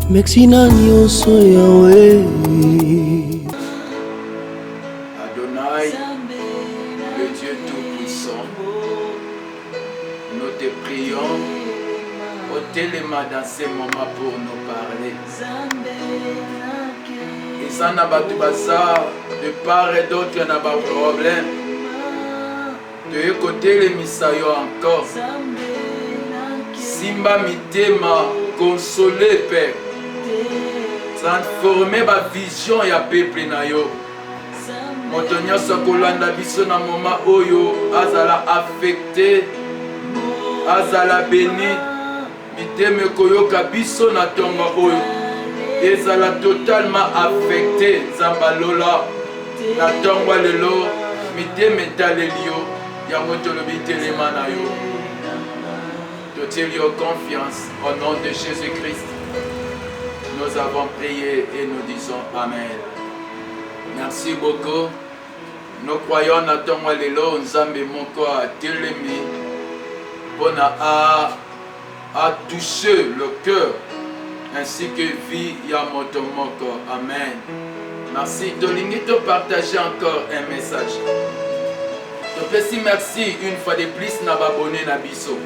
Merci na nyonso Yahweh. Adonai, le Dieu Tout-Puissant, nous te prions au téléma dans ces moments pour nous parler. Et ça n'a pas tout ça, de part et d'autre, n'a pas de problème. De écouter les misayo encore. Simba mitema, consoler Père. Transformer ma vision ya peuple na yo. Moto nyonso kolanda biso na moment oyo azala affecté, azala béni, miteme koyoka biso na tonga oyo ezala totalement affecté zambalola na tonga lelo miteme talelio ya moto lobi telema na yo. Totieli yo confiance au nom de Jésus-Christ. Nous avons prié et nous disons Amen. Merci beaucoup. Nous croyons à ton lelo nzambe moko a telemi pona a touché le cœur ainsi que vie ya moto moko. Amen. Merci. Tolingi to partager encore un message. Topesi merci une fois de plus na babone na biso.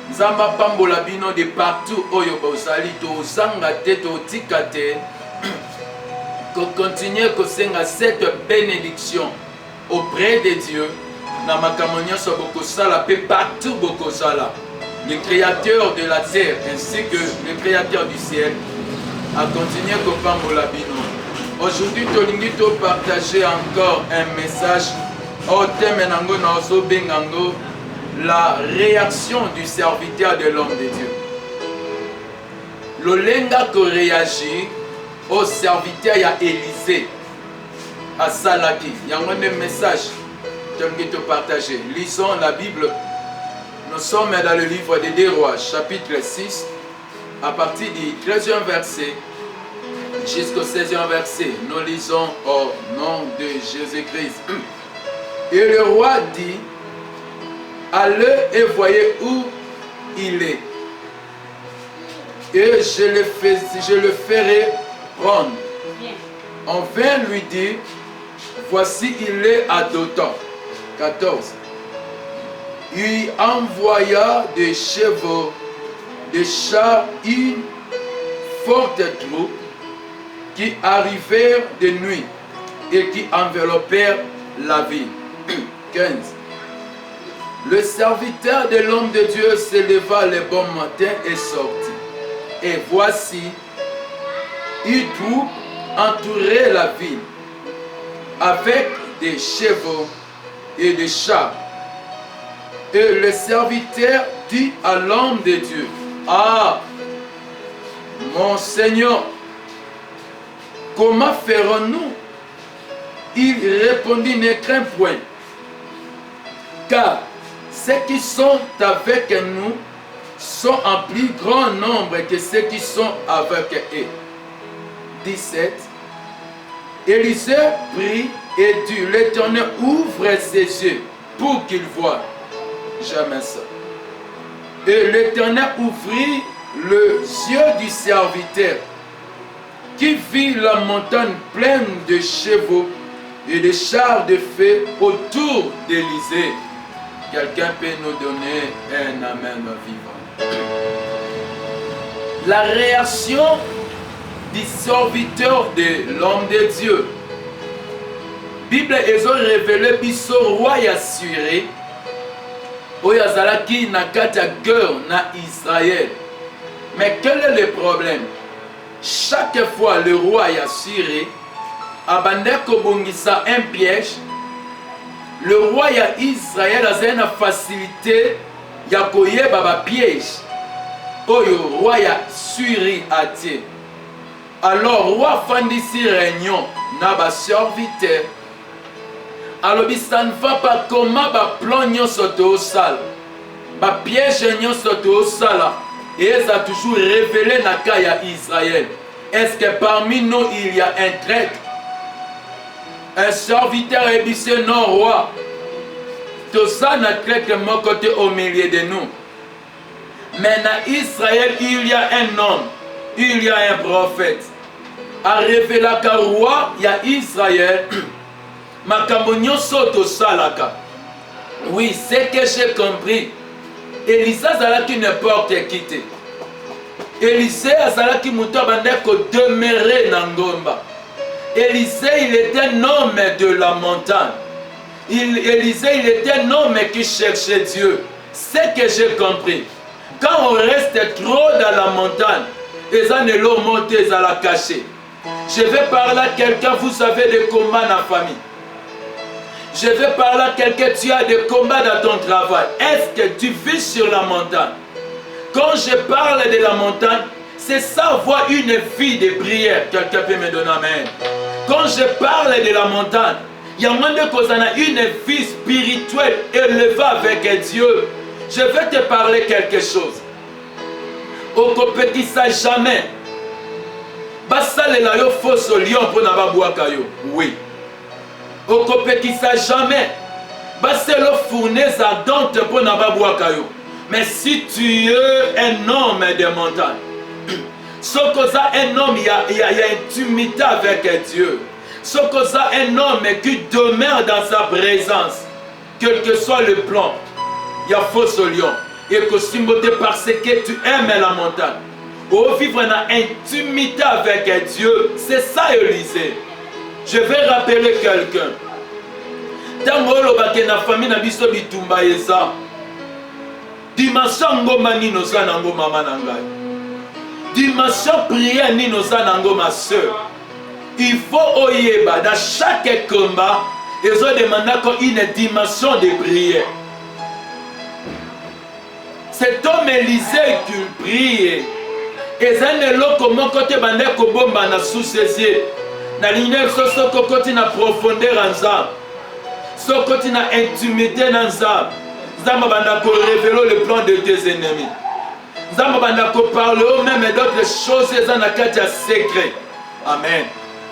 Nzamba pambola bino de partout oyo bozali to zanga te to tika te. Continuer à senga cette bénédiction auprès de Dieu. Na makambo nyonso bokosala pe partout bokosala. Le créateur de la terre ainsi que le créateur du ciel a continué à pambola bino. Aujourd'hui tolingi to partager encore un message au thème nango na ozo bengango la réaction du serviteur de l'homme de Dieu. Lolenga ko réagit au serviteur ya Élisée à Salaki. Il y a un message que je vais te partager. Lisons la Bible. Nous sommes dans le livre des 2 Rois, chapitre 6, à partir du 13e verset jusqu'au 16e verset. Nous lisons au nom de Jésus-Christ. Et le roi dit, allez et voyez où il est. Et je le ferai prendre. On vint lui dire, voici il est à Dothan. 14. Il envoya des chevaux, des chars, une forte troupe qui arrivèrent de nuit et qui enveloppèrent la ville. 15. Le serviteur de l'homme de Dieu se leva le bon matin et sortit. Et voici, une troupe entourait la ville avec des chevaux et des chars. Et le serviteur dit à l'homme de Dieu, ah, mon Seigneur, comment ferons-nous? Il répondit, ne crains point, car ceux qui sont avec nous sont en plus grand nombre que ceux qui sont avec eux. 17. Élisée prie et dit, l'Éternel ouvre ses yeux pour qu'il voie. Jamais ça. Et l'Éternel ouvrit les yeux du serviteur qui vit la montagne pleine de chevaux et de chars de feu autour d'Élisée. Quelqu'un peut nous donner un amen vivant. La réaction du serviteur de l'homme de Dieu. Bible est révélé biso roi assuré. Oyazalaki na kati guerre na Israël. Mais quel est le problème? Chaque fois le roi assuré abandonne kobongisa un piège. Le roi ya Israël a une facilité ya koyeba ba piège. Oyo roi ya Syrie a dit. Alors roi fandisi réunion na ba serviteur. Alors ça ne va pas comment ba plan nyonso to sala. Ba piège nyonso to sala. Et ça a toujours révélé na ka ya Israël. Est-ce que parmi nous il y a un traître? Un serviteur ébissé non roi. Tout ça n'a traître mon côté au milieu de nous. Mais dans Israël, il y a un homme. il y a un prophète. A révélé le roi, il y a Israël. Makambo nyonso tosalaka. Oui, c'est que j'ai compris. Élisée azalaki n'importe qui te. Élisée azalaki muto abandaki demeurer na ngomba. Élisée, il était un homme de la montagne. Élisée, il était un homme qui cherchait Dieu. C'est que j'ai compris. Quand on reste trop dans la montagne, les anneaux montent à la cacher. Je vais parler à quelqu'un, vous avez des combats dans la famille. Je vais parler à quelqu'un, tu as des combats dans ton travail. Est-ce que tu vis sur la montagne? Quand je parle de la montagne, c'est ça, avoir une vie de prière. Quelqu'un peut me donner amen. Quand je parle de la montagne, il y a moins de causes, on a une vie spirituelle élevée avec Dieu. Je vais te parler quelque chose. Au compétissa jamais. Basalela yo fausse lion pour na babouaka yo. Oui. Au compétissa jamais. Baselo fournaise ardente pour na babouaka yo. Mais si tu es un homme de montagne, ce que ça un homme, il y a intimité avec Dieu. Ce que ça un homme qui demeure dans sa présence, quel que soit le plan, il y a fausse lion. Et que si parce que tu aimes la montagne, ou vivre dans intimité avec Dieu, c'est ça Élisée. Je vais rappeler quelqu'un. Tango lobake na famille na biso bitumba yesa. Dimension ngoma nino za nango mama na ngai. Dimension prière nino za nango ma soeur. Il faut oyeba dans chaque combat, ils ont demandé une dimension de prière. Cet homme Élisée qui prie, et un loko mon côté bande ko bomba na sous-saisier. Na ligne so côté na profondeur en ça. So côté na intimité dans ça. Zamba banda ko révéler le plan de tes ennemis. Zamba banda ko parler même d'autres choses dans la carte secret. Amen.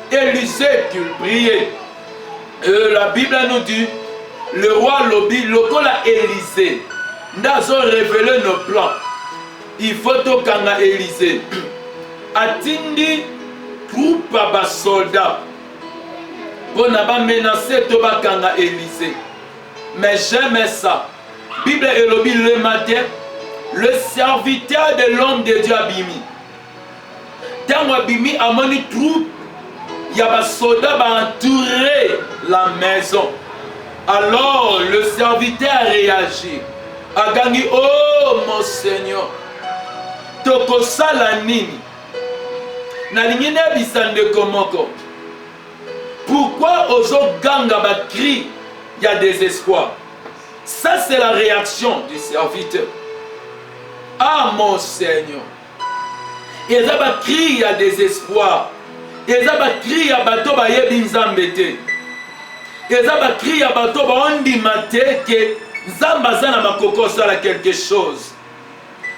Élisée qui priait. La Bible nous dit, le roi Lobi, lokola Élisée, nous avons révélé nos plans. Il faut tout kanga Élisée. Atindi troupe à soldats pour ne menacer tout kanga Élisée. Mais j'aime ça. Bible et Lobi le matin, le serviteur de l'homme de Dieu Abimi. Dans Abimi, a moni troupe. Il y a des soldats qui ont entouré la maison. Alors le serviteur a réagi. A gagné, oh mon Seigneur, toko sala nini. Na lingine bisande komoko. Pourquoi ozo ganga ba cri, il y a désespoir. Ça c'est la réaction du serviteur. Ah mon Seigneur. Il y a ba cri, il y a désespoir. Eza ba cri ya bato ba yebi nzambe te. Eza ba cri ya bato ba ondima te ke nzamba za na makoko sala quelque chose.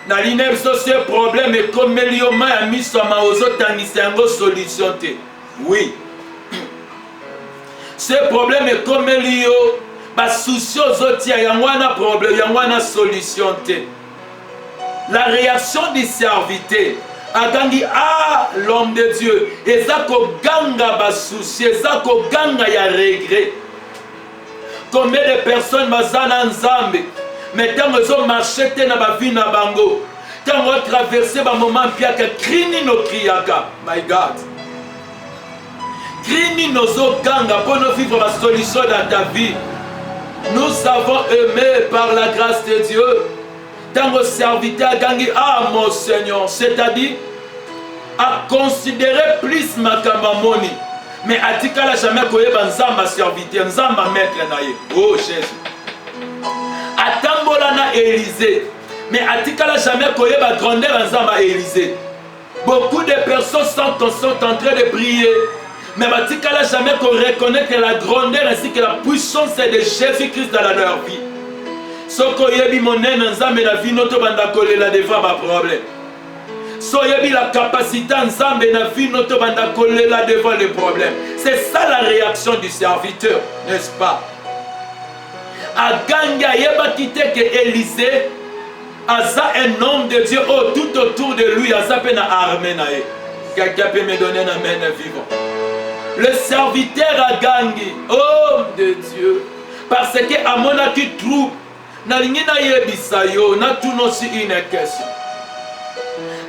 Na ligne biso ce problème est comme lioma ya miso ma ozotangisa yango solution te. Oui. Ce problème est comme lio ba souci ozotia yango na problème yango na solution te. La réaction du serviteur agangi l'homme de Dieu ezako ganga ba souci ezako ganga ya regret. Combien de personnes bazana nzambe mais tant ils ont marché na ba vie na bango tant ont traversé ba moment piaka krini no kriaka. My God, krini no zo ganga pour nous vivre la solution dans ta vie. Nous avons aimé par la grâce de Dieu. Dans vos serviteurs, mon Seigneur, c'est-à-dire à considérer plus ma kamamoni, mais à dire qu'elle jamais connu Nzamba serviteur, Nzamba maître naïe. Oh Jésus. À Tambolana Élisée, mais à dire qu'elle jamais connu la grandeur Nzamba Élisée. Beaucoup de personnes sont en train de prier, mais à dire qu'elle jamais reconnaître la grandeur ainsi que la puissance de Jésus-Christ dans leur vie. Soko yebi monene nzambe na vie notre banda kolela devant ba problème. So yebi la capacité nzambe na vie notre banda kolela devant les problèmes. C'est ça la réaction du serviteur, n'est-ce pas? A ganga yeba kite que Élisée Asa un homme de Dieu, oh, tout autour de lui, Asa peut na armée nae. Quelqu'un peut me donner un amen vivant. Le serviteur a gagné, homme de Dieu, parce que à mon acquis troupe, na lingina yebisayo, na tout aussi une question.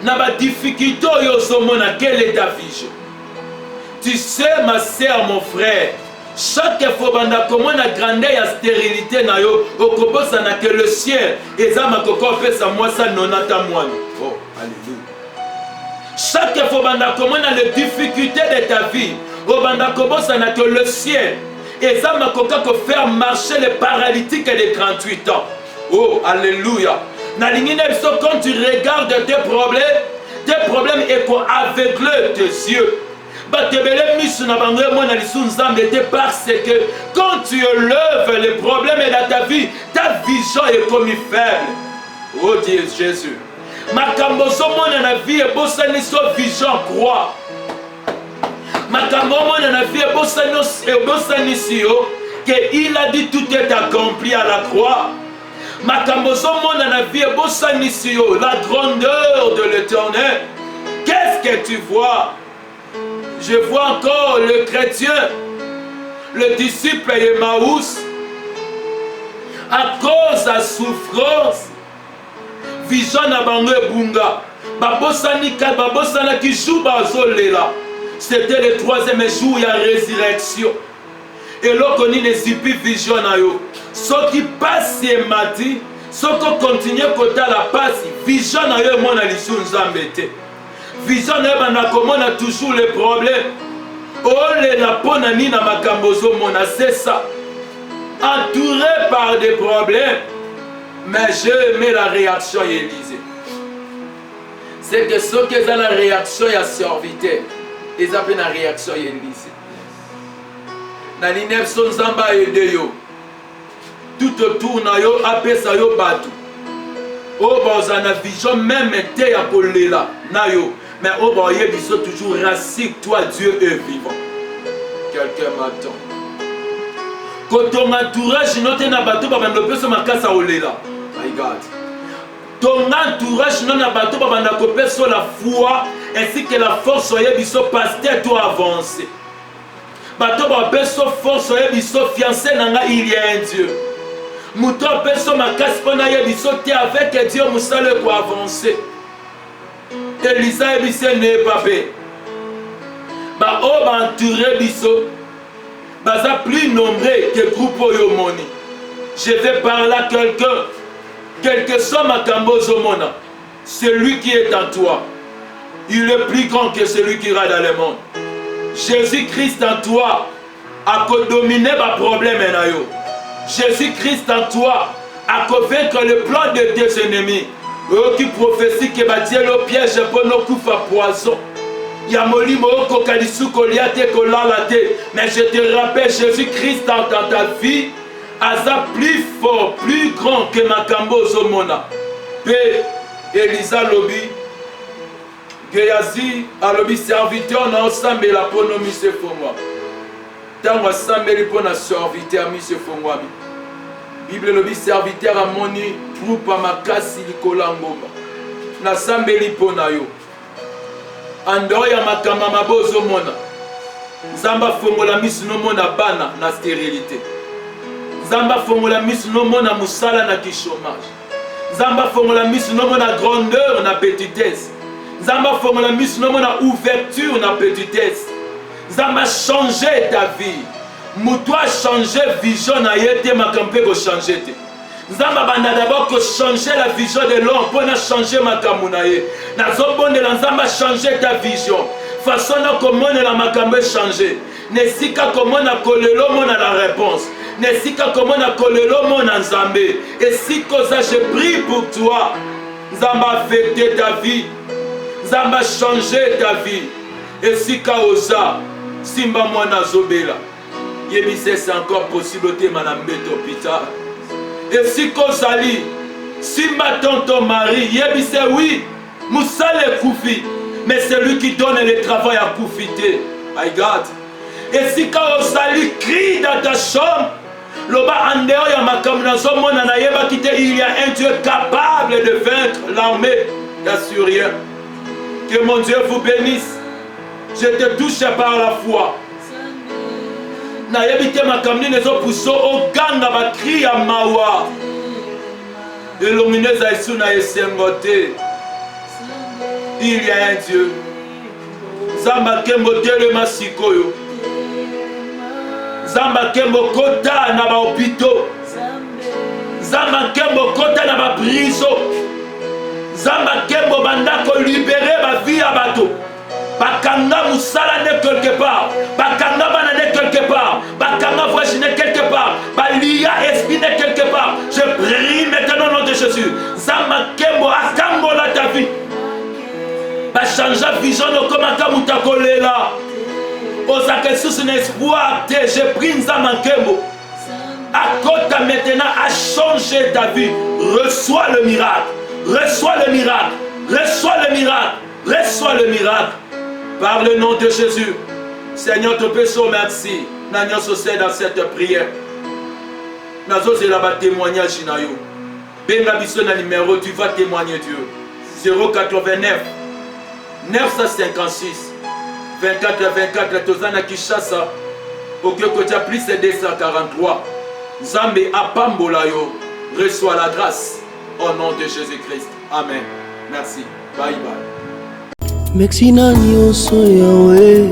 Na ba difficulté yo somona, quelle est ta vision? Tu sais, ma sœur, mon frère, chaque fois que la grandeur et la stérilité na yo, okobosa na que le ciel, et ça ma koko pesa moi ça nonata moi. Oh, alléluia. Chaque fois que la difficulté de ta vie, okobosa na que le ciel, et ça ma koko faire marcher les paralytiques de 38 ans. Oh, alléluia. Quand tu regardes tes problèmes et qu'on aveugle tes yeux. Parce que quand tu lèves les problèmes dans ta vie, ta vision est comme faible. Oh Dieu Jésus. Makambozo mona na vie et bosani so vision croix. Makambo mona na vie et bosani sio que il a dit tout est accompli à la croix. Makambozo mona na vie et bosani sio la grandeur de l'Éternel. Qu'est-ce que tu vois? Je vois encore le chrétien, le disciple Emmaüs, à cause de la souffrance, vision na bango bunga, babosani ki jour bazolela. C'était le 3e jour de la résurrection. Et là qu'on y n'est vision na yo. Ce qui passe ce matin, ce qui continue côté la passe, vision na yo mon alisu nzambete. Vision on a toujours les problèmes. Oh la ponani na makambozo mona, c'est ça. Entouré par des problèmes. Mais je mets la réaction Élisée. C'est que ceux qui ont la réaction à serviteur, ils appellent la réaction Élisée. Dans l'inef son zamba aide yo. Tout autour na yo appelle ça yo batu. Oh bazana vision même était à kolela na yo. Mais au bas, ils sont toujours racistes. Toi, Dieu est vivant. Quelqu'un m'attend. Quand ton entourage n'est pas bateau, tu ne peux pas casser au lait là. My God. Ton entourage n'est pas bateau, tu ne peux pas la foi ainsi que la force de son pasteur doit avancer. Bateau, tu peux pas force de son fiancé, il y a un Dieu. Mouton, tu peux pas casser avec Dieu, tu dois avancer. Elisa et Bissé n'est pas fait. Bah, oh, bah, entouré Bisso. Bah, ça plus nombreux que groupe Oyomoni. Je vais parler à quelqu'un. Quel que soit ma Zomona, celui qui est en toi, il est plus grand que celui qui ira dans le monde. Jésus-Christ en toi a dominé ma problème. Jésus-Christ en toi a vaincre le plan de tes ennemis. Eux qui prophétient que bâtir le piège pour nos coups à poison. Yamoli Moko Kalisu Koliate Kolalate. Mais je te rappelle, Jésus-Christ dans ta vie, Asa plus fort, plus grand que Makambo Zomona. Pé Elisa Lobi, Geyazi, Alobi serviteur, on a ensemble la ponomi se fongwa. Tant ensemble pour na serviteur, mi se fongwa. Bible lobi serviteur a moni troupe à makasi likola ngomba. Na sambeli pona yo. Ando ya makama mabozo mona. Zamba fongola misu no mona bana na stérilité. Zamba fongola misu no mona musala na chômage. Zamba fongola misu no mona grandeur na petitesse. Zamba fongola misu no mona ouverture na petitesse. Zamba changer ta vie. Moutou a changé vision na yete ma campé ko changer te. Nzamba banda d'abord ko changer la vision de l'homme pour na changer ma kamunaye. Na zobonde la nzamba changer ta vision. Façon na comment la makambe changer. Nesika comment na kolelo mona la réponse. Nesika comment na kolelo mona nzambe. Et si ça je prie pour toi. Nzamba affecter ta vie. Nzamba changer ta vie. Et si ka oza simba mwana zobela. C'est encore possible de m'amener hôpital. Et si Kozali, si ma tonton Marie, Yébissé, oui, Moussa le Koufi, mais c'est lui qui donne le travail à Koufité. My God. Et si Kozali crie dans ta chambre, Loba en dehors ya makambo nazomona nayebaki te, il y a un Dieu capable de vaincre l'armée d'Assyrien. Que mon Dieu vous bénisse. Je te touche par la foi. Nayebi te makambo nini ezopuso oganga bakri ya mawa. Elumineza esu na esengo te. Il y a un Dieu. Zamba kembo telema sikoyo. Zamba kembo kota na ba hôpitaux. Zamba kembo kota na ba prison. Zamba kembo bandako libérer ba vie à bateau. Bakanga musala ne quelque part. Bakanga bana ne quelque part. Bakanga voici ne quelque part. Balia esprit ne quelque part. Je prie maintenant au nom de Jésus. Zamba kembo akango la ta vie. Bachanja vision comme mutakolela. Osaka sous un espoir. Je prie Nzamba kembo. Akota maintenant a changé ta vie. Reçois le miracle. Reçois le miracle. Reçois le miracle. Reçois le miracle. Par le nom de Jésus. Seigneur, te pécho, merci. Nous sommes dans cette prière. Nous avons témoignage. Benga biso na numéro, tu vas témoigner Dieu. 089 956 24 24 Tozana Kishasa. Au Kyokotia plus 243. Zambé Apambola yo. Reçois la grâce. Au nom de Jésus-Christ. Amen. Merci. Bye bye. Mexina nyonso yawe